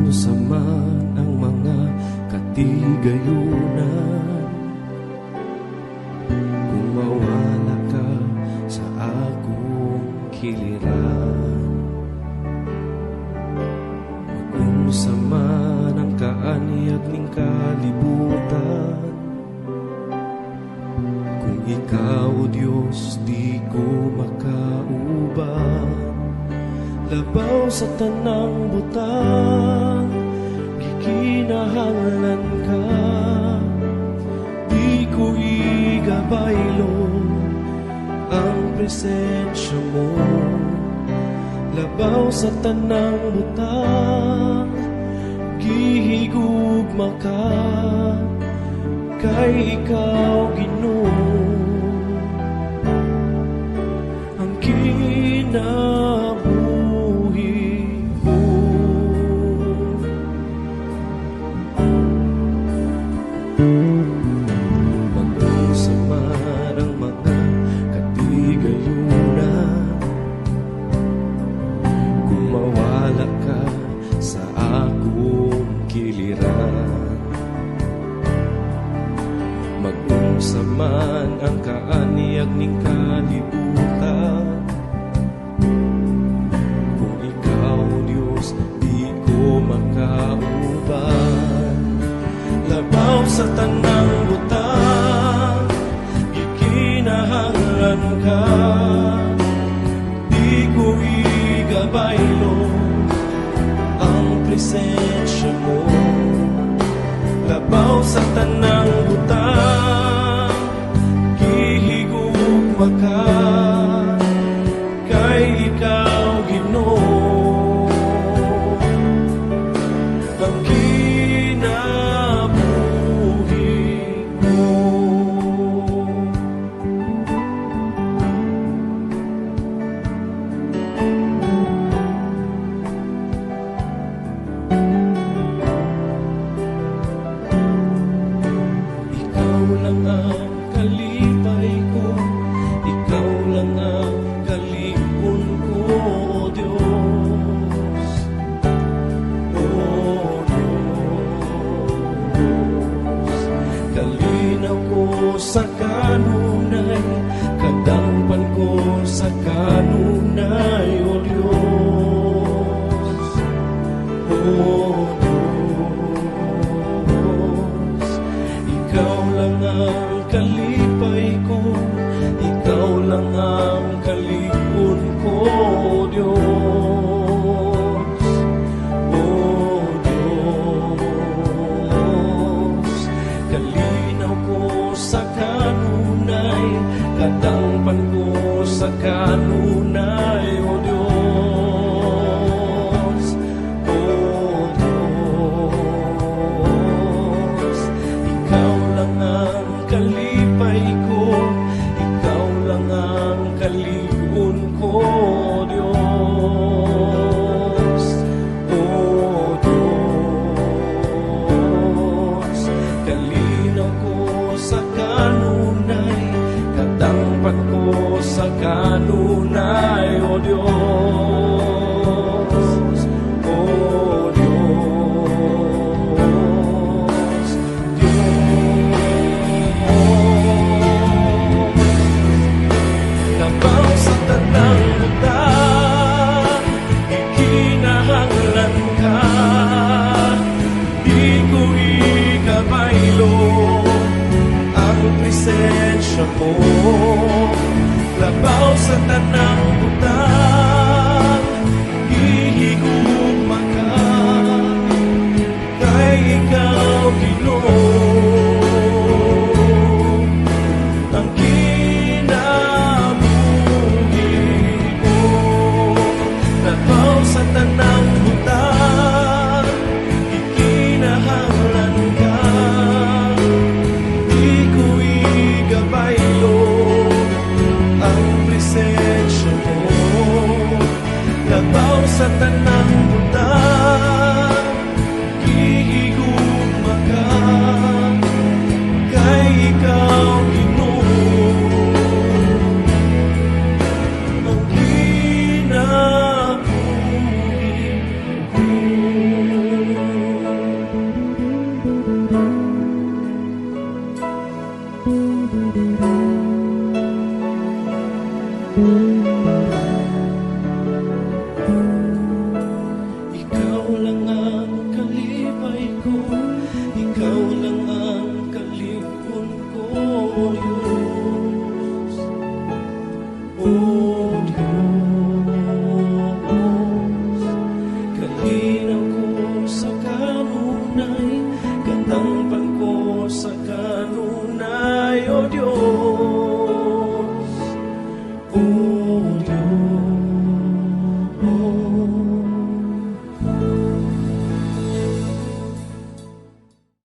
Magdusa man ang mga katigayunan, kung mawala ka sa akong kiliran. Magdusa man ang kaanyag ning kalibutan, kung ikaw, O Diyos, di ko makauban. Labaw sa tanang butang, gikinahanglan ka, di ko igabaylo ang presensya mo. Labaw sa tanang butang, gihigugma ka, kay ikaw, Ginoo, ang kinabuhi ko. Magdusa man ang mga katigayunan, kung mawala ka sa akong kiliran. Magdusa man ang kaanyag ning kalibutan, kung ikaw, Diyos, di ko makauban. Labaw sa tanang butang, gikinahanglan ka, di ko igabaylo ang presensya mo. Labaw sa tanang butang, gihigugma ka, kay ikaw, Ginoo, ang kinabuhi ko. Ikaw lang ang kalipay ko, ikaw lang ang kalipon ko, O Diyos. O Diyos, kalinaw ko sa kanunay, kadangpan ko sa kanunay, O Diyos. O Diyos, ikaw lang ang kalipay ko, ikaw lang ang kalipon ko, O Diyos. O Diyos, kalinaw ko sa kanunay, kadangpan ko sa kanunay, O Diyos. O Diyos, ikaw lang ang kalipay ko, ikaw lang ang kalipon ko, O Diyos. O Diyos, kalinaw ko sa kanunay, kadangpan ko sa kanunay, kanunay, katangpan ko sa kanunay, O Diyos.